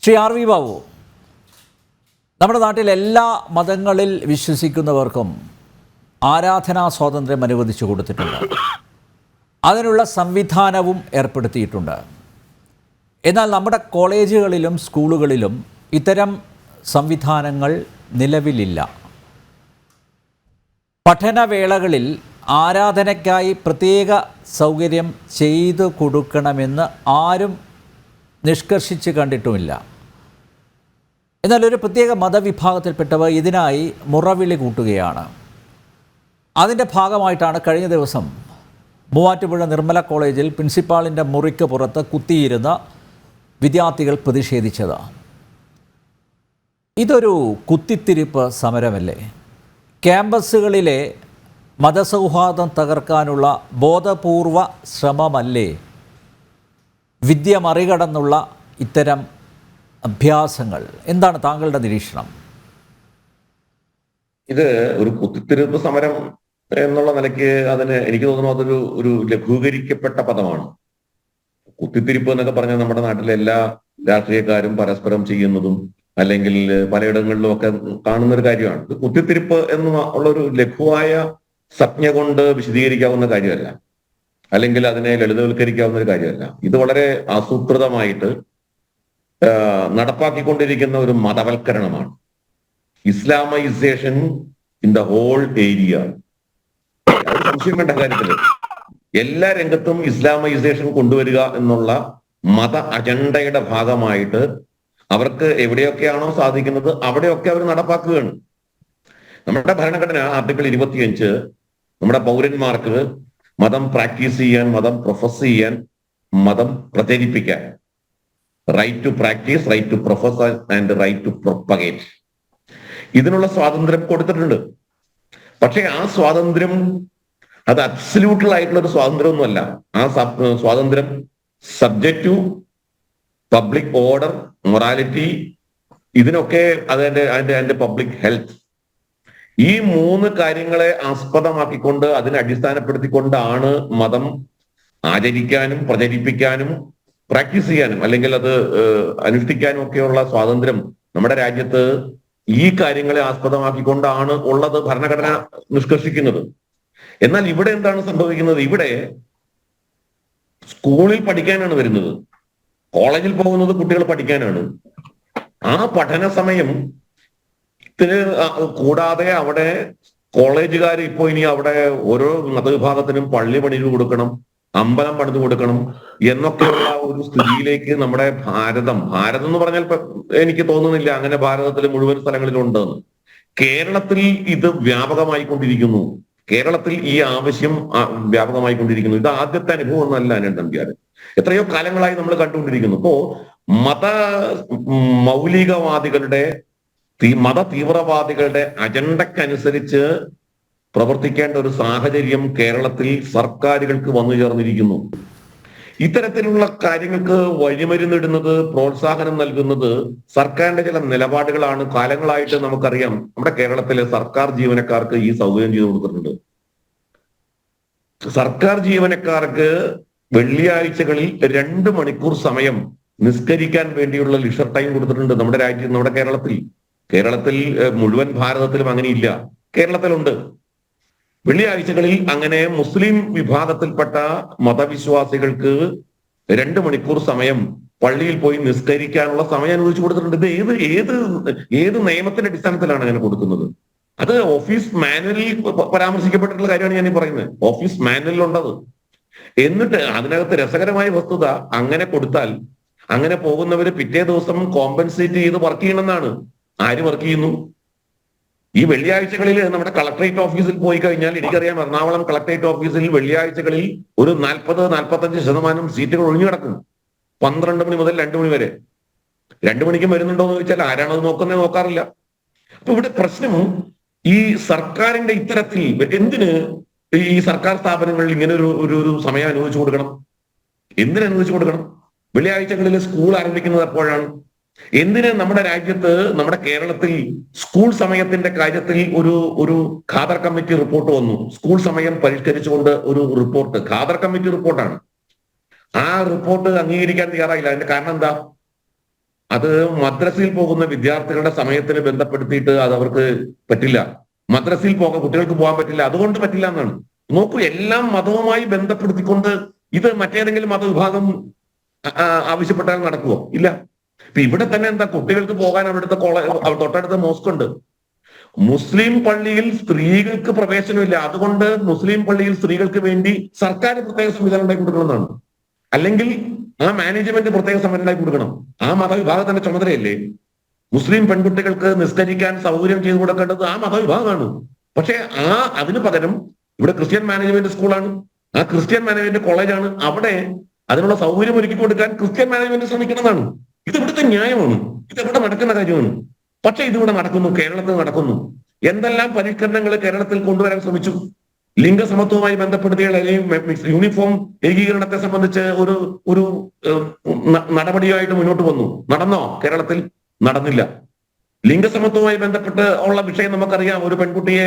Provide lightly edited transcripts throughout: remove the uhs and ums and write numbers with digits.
Shri R V Babu, നമ്മുടെ നാട്ടിൽ എല്ലാ മതങ്ങളിൽ വിശ്വസിക്കുന്നവർക്കും ആരാധനാ സ്വാതന്ത്ര്യം അനുവദിച്ചു കൊടുത്തിട്ടുണ്ട്. അതിനുള്ള സംവിധാനവും ഏർപ്പെടുത്തിയിട്ടുണ്ട്. എന്നാൽ നമ്മുടെ കോളേജുകളിലും സ്കൂളുകളിലും ഇത്തരം സംവിധാനങ്ങൾ നിലവിലില്ല. പഠനവേളകളിൽ ആരാധനയ്ക്കായി പ്രത്യേക സൗകര്യം ചെയ്തു കൊടുക്കണമെന്ന് ആരും നിഷ്കർഷിച്ച് കണ്ടിട്ടുമില്ല. എന്നാൽ ഒരു പ്രത്യേക മതവിഭാഗത്തിൽപ്പെട്ടവർ ഇതിനായി മുറവിളി കൂട്ടുകയാണ്. അതിൻ്റെ ഭാഗമായിട്ടാണ് കഴിഞ്ഞ ദിവസം മൂവാറ്റുപുഴ നിർമ്മല കോളേജിൽ പ്രിൻസിപ്പാളിൻ്റെ മുറിക്ക് പുറത്ത് കുത്തിയിരുന്ന വിദ്യാർത്ഥികൾ പ്രതിഷേധിച്ചത്. ഇതൊരു കുത്തിത്തിരിപ്പ് സമരമല്ലേ? ക്യാമ്പസുകളിലെ മതസൗഹാർദ്ദം തകർക്കാനുള്ള ബോധപൂർവ ശ്രമമല്ലേ വിദ്യ മറികടന്നുള്ള ഇത്തരം അഭ്യാസങ്ങൾ? എന്താണ് താങ്കളുടെ നിരീക്ഷണം? ഇത് ഒരു കുത്തിത്തിരിപ്പ് സമരം എന്നുള്ള നിലയ്ക്ക് അതിന് എനിക്ക് തോന്നുന്നു അതൊരു ഒരു ലഘൂകരിക്കപ്പെട്ട പദമാണ്. കുത്തിത്തിരിപ്പ് എന്നൊക്കെ പറഞ്ഞാൽ നമ്മുടെ നാട്ടിലെ എല്ലാ രാഷ്ട്രീയക്കാരും പരസ്പരം ചെയ്യുന്നതും അല്ലെങ്കിൽ പലയിടങ്ങളിലും ഒക്കെ കാണുന്ന ഒരു കാര്യമാണ്. ഇത് കുത്തിത്തിരിപ്പ് എന്നുള്ള ഒരു ലഘുവായ സംജ്ഞ കൊണ്ട് വിശദീകരിക്കാവുന്ന കാര്യമല്ല, അല്ലെങ്കിൽ അതിനെ ലളിതവൽക്കരിക്കാവുന്ന ഒരു കാര്യമല്ല. ഇത് വളരെ ആസൂത്രിതമായിട്ട് നടപ്പാക്കിക്കൊണ്ടിരിക്കുന്ന ഒരു മതവൽക്കരണമാണ്. Islamisation in the whole area. സംശയം വേണ്ട കാര്യത്തില് എല്ലാ രംഗത്തും ഇസ്ലാമൈസേഷൻ കൊണ്ടുവരിക എന്നുള്ള മത അജണ്ടയുടെ ഭാഗമായിട്ട് അവർക്ക് എവിടെയൊക്കെയാണോ സാധിക്കുന്നത് അവിടെയൊക്കെ അവർ നടപ്പാക്കുകയാണ്. നമ്മുടെ ഭരണഘടന ആർട്ടിക്കിൾ 25 നമ്മുടെ പൗരന്മാർക്ക് മതം പ്രാക്ടീസ് ചെയ്യാൻ, മതം പ്രൊഫസ് ചെയ്യാൻ, മതം പ്രചരിപ്പിക്കാൻ, right to practice, right to profess and right to propagate, ഇതിനുള്ള സ്വാതന്ത്ര്യം കൊടുത്തിട്ടുണ്ട്. പക്ഷെ ആ സ്വാതന്ത്ര്യം അത് അബ്സല്യൂട്ടൽ ആയിട്ടുള്ള ഒരു സ്വാതന്ത്ര്യമൊന്നുമല്ല. ആ സ്വാതന്ത്ര്യം subject to public order, morality, ഇതിനൊക്കെ അതിന്റെ പബ്ലിക് ഹെൽത്ത്, ഈ 3 കാര്യങ്ങളെ ആസ്പദമാക്കിക്കൊണ്ട് അതിനെ അടിസ്ഥാനപ്പെടുത്തിക്കൊണ്ടാണ് മതം ആചരിക്കാനും പ്രചരിപ്പിക്കാനും പ്രാക്ടീസ് ചെയ്യാനും അല്ലെങ്കിൽ അത് അനുഷ്ഠിക്കാനും ഒക്കെയുള്ള സ്വാതന്ത്ര്യം നമ്മുടെ രാജ്യത്ത് ഈ കാര്യങ്ങളെ ആസ്പദമാക്കിക്കൊണ്ടാണ് ഉള്ളത് ഭരണഘടന നിഷ്കർഷിക്കുന്നത്. എന്നാൽ ഇവിടെ എന്താണ് സംഭവിക്കുന്നത്? ഇവിടെ സ്കൂളിൽ പഠിക്കാനാണ് വരുന്നത്, കോളേജിൽ പോകുന്നത് കുട്ടികൾ പഠിക്കാനാണ്. ആ പഠന സമയം കൂടാതെ അവിടെ കോളേജുകാർ ഇപ്പോ ഇനി അവിടെ ഓരോ മതവിഭാഗത്തിനും പള്ളി പണിത് കൊടുക്കണം, അമ്പലം പണിത് കൊടുക്കണം എന്നൊക്കെയുള്ള ഒരു സ്ഥിതിയിലേക്ക് നമ്മുടെ ഭാരതം എന്ന് പറഞ്ഞാൽ എനിക്ക് തോന്നുന്നില്ല അങ്ങനെ ഭാരതത്തിൽ മുഴുവൻ സ്ഥലങ്ങളിലും ഉണ്ടെന്ന്. കേരളത്തിൽ ഇത് വ്യാപകമായിക്കൊണ്ടിരിക്കുന്നു. കേരളത്തിൽ ഈ ആവശ്യം വ്യാപകമായിക്കൊണ്ടിരിക്കുന്നു. ഇത് ആദ്യത്തെ അനുഭവം ഒന്നല്ല അനിൽ നമ്പ്യാർ. എത്രയോ കാലങ്ങളായി നമ്മൾ കണ്ടുകൊണ്ടിരിക്കുന്നു. ഇപ്പോ മത മൗലികവാദികളുടെ മത തീവ്രവാദികളുടെ അജണ്ടക്കനുസരിച്ച് പ്രവർത്തിക്കേണ്ട ഒരു സാഹചര്യം കേരളത്തിൽ സർക്കാരുകൾക്ക് വന്നു ചേർന്നിരിക്കുന്നു. ഇത്തരത്തിലുള്ള കാര്യങ്ങൾക്ക് വഴിമരുന്നിടുന്നത്, പ്രോത്സാഹനം നൽകുന്നത് സർക്കാരിന്റെ ചില നിലപാടുകളാണ്. കാലങ്ങളായിട്ട് നമുക്കറിയാം നമ്മുടെ കേരളത്തിലെ സർക്കാർ ജീവനക്കാർക്ക് ഈ സൗകര്യം ചെയ്തു കൊടുത്തിട്ടുണ്ട്. സർക്കാർ ജീവനക്കാർക്ക് വെള്ളിയാഴ്ചകളിൽ 2 മണിക്കൂർ സമയം നിസ്കരിക്കാൻ വേണ്ടിയുള്ള ലിഷർ ടൈം കൊടുത്തിട്ടുണ്ട് നമ്മുടെ രാജ്യം, നമ്മുടെ കേരളത്തിൽ മുഴുവൻ ഭാരതത്തിലും അങ്ങനെയില്ല, കേരളത്തിലുണ്ട്. വെള്ളിയാഴ്ചകളിൽ അങ്ങനെ മുസ്ലിം വിഭാഗത്തിൽപ്പെട്ട മതവിശ്വാസികൾക്ക് 2 മണിക്കൂർ സമയം പള്ളിയിൽ പോയി നിസ്കരിക്കാനുള്ള സമയം അനുവദിച്ചു കൊടുത്തിട്ടുണ്ട്. ഇത് ഏത് നിയമത്തിന്റെ അടിസ്ഥാനത്തിലാണ് അങ്ങനെ കൊടുക്കുന്നത്? അത് ഓഫീസ് മാനുവലിൽ പരാമർശിക്കപ്പെട്ടിട്ടുള്ള കാര്യമാണ് ഞാൻ ഈ പറയുന്നത്. ഓഫീസ് മാനുവലിലുണ്ടത്. എന്നിട്ട് അതിനകത്ത് രസകരമായ വസ്തുത, അങ്ങനെ കൊടുത്താൽ അങ്ങനെ പോകുന്നവര് പിറ്റേ ദിവസം കോമ്പൻസേറ്റ് ചെയ്ത് വർക്ക് ചെയ്യണമെന്നാണ്. ആര് വർക്ക് ചെയ്യുന്നു? ഈ വെള്ളിയാഴ്ചകളിൽ നമ്മുടെ കളക്ടറേറ്റ് ഓഫീസിൽ പോയി കഴിഞ്ഞാൽ, എനിക്കറിയാം എറണാകുളം കളക്ടറേറ്റ് ഓഫീസിൽ വെള്ളിയാഴ്ചകളിൽ ഒരു 40-45% സീറ്റുകൾ ഒഴിഞ്ഞു കിടക്കും. 12 മണി മുതൽ 2 മണി വരെ. 2 മണിക്കും വരുന്നുണ്ടോ എന്ന് ചോദിച്ചാൽ ആരാണത് നോക്കാറില്ല. അപ്പൊ ഇവിടെ പ്രശ്നം ഈ സർക്കാരിന്റെ ഇത്തരത്തിൽ എന്തിന് ഈ സർക്കാർ സ്ഥാപനങ്ങളിൽ ഇങ്ങനെ ഒരു സമയം അനുവദിച്ചു കൊടുക്കണം? അനുവദിച്ചു കൊടുക്കണം? വെള്ളിയാഴ്ചകളിൽ സ്കൂൾ ആരംഭിക്കുന്നത് എപ്പോഴാണ്? എന്തിന് നമ്മുടെ രാജ്യത്ത്, നമ്മുടെ കേരളത്തിൽ സ്കൂൾ സമയത്തിന്റെ കാര്യത്തിൽ ഒരു ഖാദർ കമ്മിറ്റി റിപ്പോർട്ട് വന്നു. സ്കൂൾ സമയം പരിഷ്കരിച്ചുകൊണ്ട് ഒരു റിപ്പോർട്ട്, ഖാദർ കമ്മിറ്റി റിപ്പോർട്ടാണ്. ആ റിപ്പോർട്ട് അംഗീകരിക്കാൻ തയ്യാറായില്ല. അതിന്റെ കാരണം എന്താ? അത് മദ്രസയിൽ പോകുന്ന വിദ്യാർത്ഥികളുടെ സമയത്തിന് ബന്ധപ്പെടുത്തിയിട്ട് അത് അവർക്ക് പറ്റില്ല. മദ്രസയിൽ കുട്ടികൾക്ക് പോകാൻ പറ്റില്ല, അതുകൊണ്ട് പറ്റില്ല എന്നാണ്. നോക്കൂ, എല്ലാം മതവുമായി ബന്ധപ്പെടുത്തിക്കൊണ്ട് ഇത് മറ്റേതെങ്കിലും മതവിഭാഗം ആവശ്യപ്പെട്ടാൽ നടക്കുമോ? ഇല്ല. ഇപ്പൊ ഇവിടെ തന്നെ എന്താ, കുട്ടികൾക്ക് പോകാൻ അവിടുത്തെ തൊട്ടടുത്ത മോസ്ക് ഉണ്ട്. മുസ്ലിം പള്ളിയിൽ സ്ത്രീകൾക്ക് പ്രവേശനമില്ല, അതുകൊണ്ട് മുസ്ലിം പള്ളിയിൽ സ്ത്രീകൾക്ക് വേണ്ടി സർക്കാർ പ്രത്യേക സംവിധാനം ഉണ്ടാക്കി കൊടുക്കണമെന്നാണ്. അല്ലെങ്കിൽ ആ മാനേജ്മെന്റ് പ്രത്യേക സംവിധാനം ഉണ്ടാക്കി കൊടുക്കണം. ആ മതവിഭാഗത്തിന്റെ ചുമതലയല്ലേ മുസ്ലിം പെൺകുട്ടികൾക്ക് നിസ്കരിക്കാൻ സൗകര്യം ചെയ്തു കൊടുക്കേണ്ടത്? ആ മതവിഭാഗമാണ്. പക്ഷെ അതിന് പകരം ഇവിടെ ക്രിസ്ത്യൻ മാനേജ്മെന്റ് സ്കൂളാണ്, ആ ക്രിസ്ത്യൻ മാനേജ്മെന്റ് കോളേജാണ്, അവിടെ അതിനുള്ള സൗകര്യം ഒരുക്കി കൊടുക്കാൻ ക്രിസ്ത്യൻ മാനേജ്മെന്റ് ശ്രമിക്കുന്നതാണ്. ഇത് ഇവിടുത്തെ ന്യായമാണ്, ഇതെവിടെ നടക്കുന്ന കാര്യമാണ്. പക്ഷെ ഇതിവിടെ നടക്കുന്നു, കേരളത്തിൽ നടക്കുന്നു. എന്തെല്ലാം പരിഷ്കരണങ്ങൾ കേരളത്തിൽ കൊണ്ടുവരാൻ ശ്രമിച്ചു. ലിംഗസമത്വവുമായി ബന്ധപ്പെടുത്തിയ യൂണിഫോം ഏകീകരണത്തെ സംബന്ധിച്ച് ഒരു നടപടിയായിട്ട് മുന്നോട്ട് വന്നു. നടന്നോ? കേരളത്തിൽ നടന്നില്ല. ലിംഗസമത്വവുമായി ബന്ധപ്പെട്ട് ഉള്ള വിഷയം നമുക്കറിയാം, ഒരു പെൺകുട്ടിയെ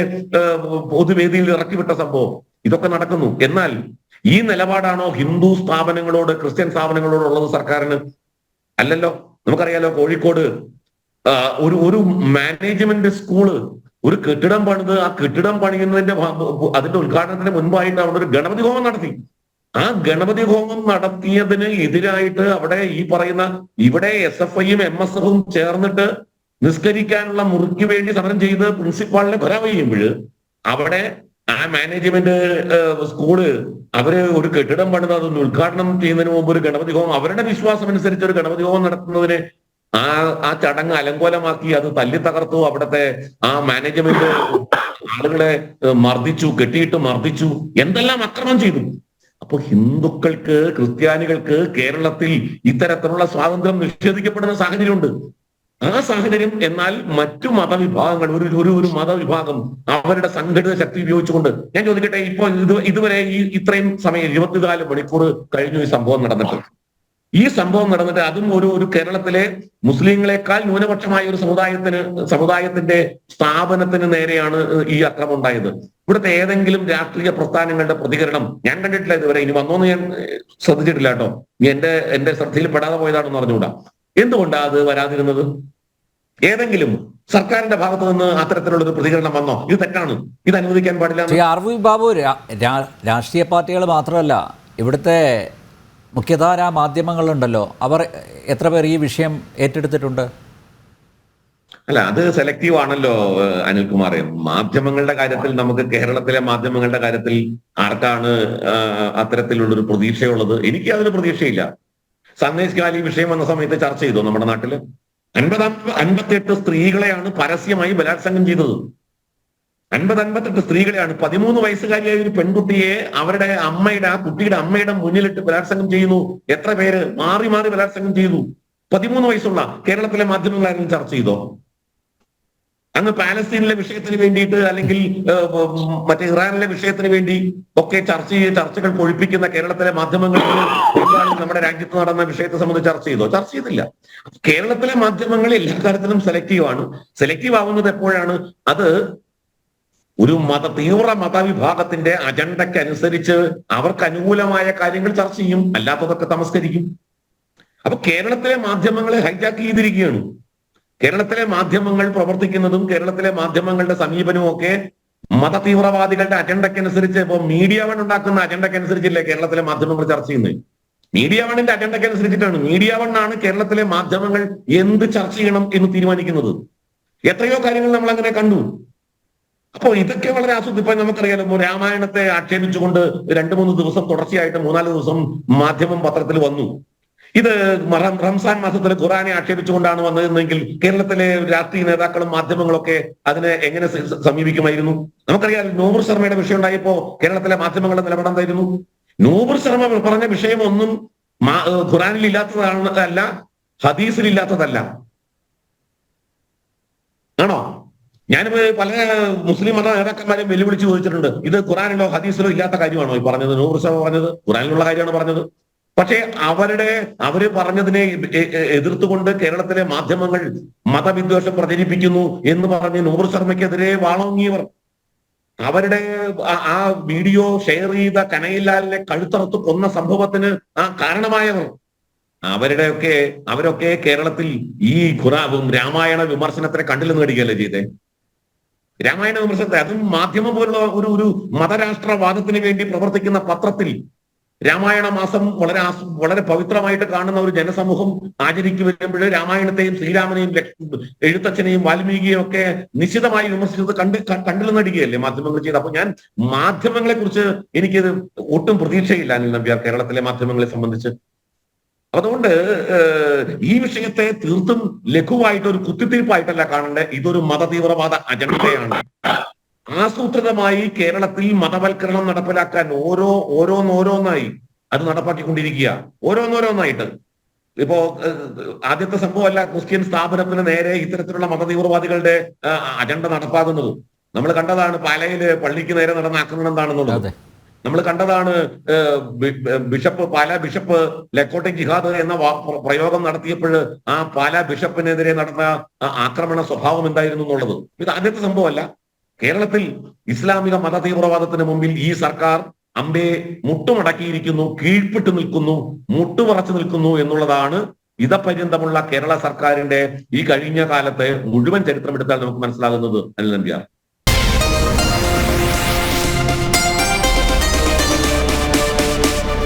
പൊതുവേദിയിൽ ഇറക്കിവിട്ട സംഭവം. ഇതൊക്കെ നടക്കുന്നു. എന്നാൽ ഈ നിലപാടാണോ ഹിന്ദു സ്ഥാപനങ്ങളോട്, ക്രിസ്ത്യൻ സ്ഥാപനങ്ങളോട് ഉള്ളത് സർക്കാരിന്? അല്ലല്ലോ. നമുക്കറിയാലോ, കോഴിക്കോട് ഒരു മാനേജ്മെന്റ് സ്കൂള്, ഒരു കെട്ടിടം പണിത്, ആ കെട്ടിടം പണിയുന്നതിന്റെ അതിന്റെ ഉദ്ഘാടനത്തിന് മുൻപായിട്ട് അവിടെ ഒരു ഗണപതി ഹോമം നടത്തി. ആ ഗണപതി ഹോമം നടത്തിയതിന് എതിരായിട്ട് അവിടെ ഈ പറയുന്ന ഇവിടെ SFIയും MSFും ചേർന്നിട്ട് നിസ്കരിക്കാനുള്ള മുറിക്ക് വേണ്ടി സമരം ചെയ്ത് പ്രിൻസിപ്പാളിനെ ഖരാവ് ചെയ്യുമ്പോൾ അവിടെ ആ മാനേജ്മെന്റ് സ്കൂള് അവര് ഒരു കെട്ടിടം പണിത് അതൊന്ന് ഉദ്ഘാടനം ചെയ്യുന്നതിന് മുമ്പ് ഒരു ഗണപതി ഹോമം, അവരുടെ വിശ്വാസം അനുസരിച്ച് ഒരു ഗണപതി ഹോമം നടത്തുന്നതിന് ആ ചടങ്ങ് അലങ്കോലമാക്കി, അത് തല്ലി തകർത്തു. അവിടുത്തെ ആ മാനേജ്മെന്റ് ആളുകളെ മർദ്ദിച്ചു, കെട്ടിയിട്ട് മർദ്ദിച്ചു, എന്തെല്ലാം അക്രമം ചെയ്തു. അപ്പൊ ഹിന്ദുക്കൾക്ക്, ക്രിസ്ത്യാനികൾക്ക് കേരളത്തിൽ ഇത്തരത്തിലുള്ള സ്വാതന്ത്ര്യം നിഷേധിക്കപ്പെടുന്ന സാഹചര്യമുണ്ട്. ആ സാഹചര്യം എന്നാൽ മറ്റു മതവിഭാഗങ്ങൾ, ഒരു മതവിഭാഗം അവരുടെ സംഘടിത ശക്തി ഉപയോഗിച്ചുകൊണ്ട്, ഞാൻ ചോദിക്കട്ടെ, ഇപ്പൊ ഇതുവരെ ഇത്രയും സമയം 24 മണിക്കൂർ കഴിഞ്ഞു ഈ സംഭവം നടന്നിട്ട്. ഈ സംഭവം നടന്നിട്ട് അതും ഒരു കേരളത്തിലെ മുസ്ലിങ്ങളെക്കാൾ ന്യൂനപക്ഷമായ ഒരു സമുദായത്തിന്റെ സ്ഥാപനത്തിന് നേരെയാണ് ഈ അക്രമം ഉണ്ടായത്. ഇവിടുത്തെ ഏതെങ്കിലും രാഷ്ട്രീയ പ്രസ്ഥാനങ്ങളുടെ പ്രതികരണം ഞാൻ കണ്ടിട്ടില്ല ഇതുവരെ. ഇനി വന്നോന്ന് ഞാൻ ശ്രദ്ധിച്ചിട്ടില്ല കേട്ടോ. എന്റെ ശ്രദ്ധയിൽ പെടാതെ പോയതാണെന്ന് അറിഞ്ഞുകൂടാ. എന്തുകൊണ്ടാണ് അത് വരാതിരുന്നത്? ഏതെങ്കിലും സർക്കാരിന്റെ ഭാഗത്ത് നിന്ന് അത്തരത്തിലുള്ള ഒരു പ്രതികരണം വന്നോ? ഇത് തെറ്റാണ്, ഇത് അനുവദിക്കാൻ പാടില്ല? ശ്രീ ആർവി ബാബു, രാഷ്ട്രീയ പാർട്ടികൾ മാത്രമല്ല, ഇവിടുത്തെ മുഖ്യധാരാ മാധ്യമങ്ങളുണ്ടല്ലോ, അവർ എത്ര പേർ ഈ വിഷയം ഏറ്റെടുത്തിട്ടുണ്ട്? അല്ല, അത് സെലക്റ്റീവ് ആണല്ലോ അനിൽകുമാറെ. മാധ്യമങ്ങളുടെ കാര്യത്തിൽ, നമുക്ക് കേരളത്തിലെ മാധ്യമങ്ങളുടെ കാര്യത്തിൽ ആർക്കാണ് അത്തരത്തിലുള്ളൊരു പ്രതീക്ഷയുള്ളത്? എനിക്ക് അതിന് പ്രതീക്ഷയില്ല. സന്ദേശ് ഖാലി വിഷയം വന്ന സമയത്ത് ചർച്ച ചെയ്തു നമ്മുടെ നാട്ടില്. 58 സ്ത്രീകളെയാണ് പരസ്യമായി ബലാത്സംഗം ചെയ്തത്. 58 സ്ത്രീകളെയാണ്. 13 വയസ്സുകാരിയായ ഒരു പെൺകുട്ടിയെ അവരുടെ അമ്മയുടെ, ആ കുട്ടിയുടെ അമ്മയുടെ മുന്നിലിട്ട് ബലാത്സംഗം ചെയ്യുന്നു. എത്ര പേര് മാറി മാറി ബലാത്സംഗം ചെയ്തു? 13 വയസ്സുള്ള. കേരളത്തിലെ മാധ്യമങ്ങളാരും ചർച്ച ചെയ്തോ? അങ്ങ് പാലസ്തീനിലെ വിഷയത്തിന് വേണ്ടിയിട്ട്, അല്ലെങ്കിൽ മറ്റേ ഇറാനിലെ വിഷയത്തിന് വേണ്ടി ഒക്കെ ചർച്ചകൾ കൊഴിപ്പിക്കുന്ന കേരളത്തിലെ മാധ്യമങ്ങൾക്ക് നമ്മുടെ രാജ്യത്ത് നടന്ന വിഷയത്തെ സംബന്ധിച്ച് ചർച്ച ചെയ്തോ? ചർച്ച ചെയ്തില്ല. കേരളത്തിലെ മാധ്യമങ്ങൾ എല്ലാ കാര്യത്തിലും സെലക്റ്റീവ് ആണ്. സെലക്റ്റീവ് ആവുന്നത് എപ്പോഴാണ്? അത് ഒരു തീവ്ര മതവിഭാഗത്തിന്റെ അജണ്ടയ്ക്ക് അനുസരിച്ച് അവർക്ക് അനുകൂലമായ കാര്യങ്ങൾ ചർച്ച ചെയ്യും, അല്ലാത്തതൊക്കെ തമസ്കരിക്കും. അപ്പൊ കേരളത്തിലെ മാധ്യമങ്ങളെ ഹൈജാക്ക് ചെയ്തിരിക്കുകയാണ്. കേരളത്തിലെ മാധ്യമങ്ങൾ പ്രവർത്തിക്കുന്നതും കേരളത്തിലെ മാധ്യമങ്ങളുടെ സമീപനവും ഒക്കെ മതതീവ്രവാദികളുടെ അജണ്ടയ്ക്കനുസരിച്ച്, ഇപ്പൊ മീഡിയ വൺ ഉണ്ടാക്കുന്ന അജണ്ടയ്ക്കനുസരിച്ചില്ലേ കേരളത്തിലെ മാധ്യമങ്ങൾ ചർച്ച ചെയ്യുന്നത്? മീഡിയ വണ്ണിന്റെ അജണ്ടയ്ക്കനുസരിച്ചിട്ടാണ്. മീഡിയ വൺ ആണ് കേരളത്തിലെ മാധ്യമങ്ങൾ എന്ത് ചർച്ച ചെയ്യണം എന്ന് തീരുമാനിക്കുന്നത്. എത്രയോ കാര്യങ്ങൾ നമ്മൾ അങ്ങനെ കണ്ടു. അപ്പോ ഇതൊക്കെ വളരെ ഇപ്പൊ നമുക്കറിയാലോ, രാമായണത്തെ ആക്ഷേപിച്ചുകൊണ്ട് 2-3 ദിവസം തുടർച്ചയായിട്ട് 3-4 ദിവസം മാധ്യമം പത്രത്തിൽ വന്നു. ഇത് റംസാൻ മാസത്തിൽ ഖുറാനെ ആക്ഷേപിച്ചുകൊണ്ടാണ് വന്നതെന്നെങ്കിൽ കേരളത്തിലെ രാഷ്ട്രീയ നേതാക്കളും മാധ്യമങ്ങളൊക്കെ അതിനെ എങ്ങനെ സമീപിക്കുമായിരുന്നു? നമുക്കറിയാം, നൂപുർ ശർമ്മയുടെ വിഷയം ഉണ്ടായപ്പോ കേരളത്തിലെ മാധ്യമങ്ങളുടെ നിലപാടെന്തായിരുന്നു? നൂപുർ ശർമ്മ പറഞ്ഞ വിഷയം ഒന്നും ഖുറാനിൽ ഇല്ലാത്തതല്ല, ഹദീസിൽ ഇല്ലാത്തതല്ല. ആണോ? ഞാനിപ്പോ പല മുസ്ലിം മത നേതാക്കന്മാരെയും വെല്ലുവിളിച്ച് ചോദിച്ചിട്ടുണ്ട്, ഇത് ഖുറാനിലോ ഹദീസിലോ ഇല്ലാത്ത കാര്യമാണോ ഈ പറഞ്ഞത്? നൂപുർ ശർമ്മ പറഞ്ഞത് ഖുറാനിലുള്ള കാര്യമാണ് പറഞ്ഞത്. പക്ഷേ അവര് പറഞ്ഞതിനെ എതിർത്തുകൊണ്ട് കേരളത്തിലെ മാധ്യമങ്ങൾ മതവിദ്വേഷം പ്രചരിപ്പിക്കുന്നു എന്ന് പറഞ്ഞ് നൂപുർ ശർമ്മയ്ക്കെതിരെ വാളോങ്ങിയവർ, അവരുടെ ആ വീഡിയോ ഷെയർ ചെയ്ത കനയിലാലിനെ കഴുത്തറുത്ത് കൊന്ന സംഭവത്തിന് കാരണമായവർ, അവരൊക്കെ കേരളത്തിൽ ഈ രാമായണ വിമർശനത്തിനെ കണ്ടില്ലെന്ന് നടിക്കുകയല്ലേ ചെയ്തേ. രാമായണ വിമർശനത്തെ, അതും മാധ്യമം പോലുള്ള ഒരു മതരാഷ്ട്രവാദത്തിന് വേണ്ടി പ്രവർത്തിക്കുന്ന പത്രത്തിൽ രാമായണ മാസം വളരെ പവിത്രമായിട്ട് കാണുന്ന ഒരു ജനസമൂഹം ആചരിക്കു വരുമ്പോൾ രാമായണത്തെയും ശ്രീരാമനെയും എഴുത്തച്ഛനെയും വാൽമീകിയെയും ഒക്കെ നിശിതമായി വിമർശിച്ചത് കണ്ടില്ലെന്ന് നടിക്കുകയല്ലേ മാധ്യമങ്ങൾ ചെയ്ത്. അപ്പൊ ഞാൻ മാധ്യമങ്ങളെ കുറിച്ച് എനിക്കത് ഒട്ടും പ്രതീക്ഷയില്ല അനിൽ നമ്പ്യാർ, കേരളത്തിലെ മാധ്യമങ്ങളെ സംബന്ധിച്ച്. അതുകൊണ്ട് ഈ വിഷയത്തെ തീർത്തും ലഘുവായിട്ട് ഒരു കുത്തിത്തിരിപ്പായിട്ടല്ല കാണേണ്ടത്. ഇതൊരു മതതീവ്രവാദ അജണ്ടയാണ്. ആസൂത്രിതമായി കേരളത്തിൽ മതവൽക്കരണം നടപ്പിലാക്കാൻ ഓരോന്നായി അത് നടപ്പാക്കിക്കൊണ്ടിരിക്കുക, ഓരോന്നായിട്ട്. ഇപ്പോ ആദ്യത്തെ സംഭവമല്ല ക്രിസ്ത്യൻ സ്ഥാപനത്തിന് നേരെ ഇത്തരത്തിലുള്ള മതതീവ്രവാദികളുടെ അജണ്ട നടപ്പാകുന്നത്. നമ്മൾ കണ്ടതാണ് പാലയില് പള്ളിക്ക് നേരെ നടന്ന ആക്രമണം എന്താണെന്നുള്ളത്. നമ്മൾ കണ്ടതാണ് പാലാ ബിഷപ്പ് ലക്കോട്ടെ ജിഹാദ് എന്ന പ്രയോഗം നടത്തിയപ്പോൾ ആ പാലാ ബിഷപ്പിനെതിരെ നടന്ന ആക്രമണ സ്വഭാവം എന്തായിരുന്നു എന്നുള്ളത്. ഇത് ആദ്യത്തെ സംഭവമല്ല. കേരളത്തിൽ ഇസ്ലാമിക മത തീവ്രവാദത്തിന് മുമ്പിൽ ഈ സർക്കാർ അമ്പേ മുട്ടുമടക്കിയിരിക്കുന്നു, കീഴ്പ്പെട്ടു നിൽക്കുന്നു, മുട്ടുപറച്ചു നിൽക്കുന്നു എന്നുള്ളതാണ് ഇതപര്യന്തമുള്ള കേരള സർക്കാരിന്റെ ഈ കഴിഞ്ഞ കാലത്തെ മുഴുവൻ ചരിത്രം എടുത്താൽ നമുക്ക് മനസ്സിലാകുന്നത് അനിൽ നമ്പ്യാർ.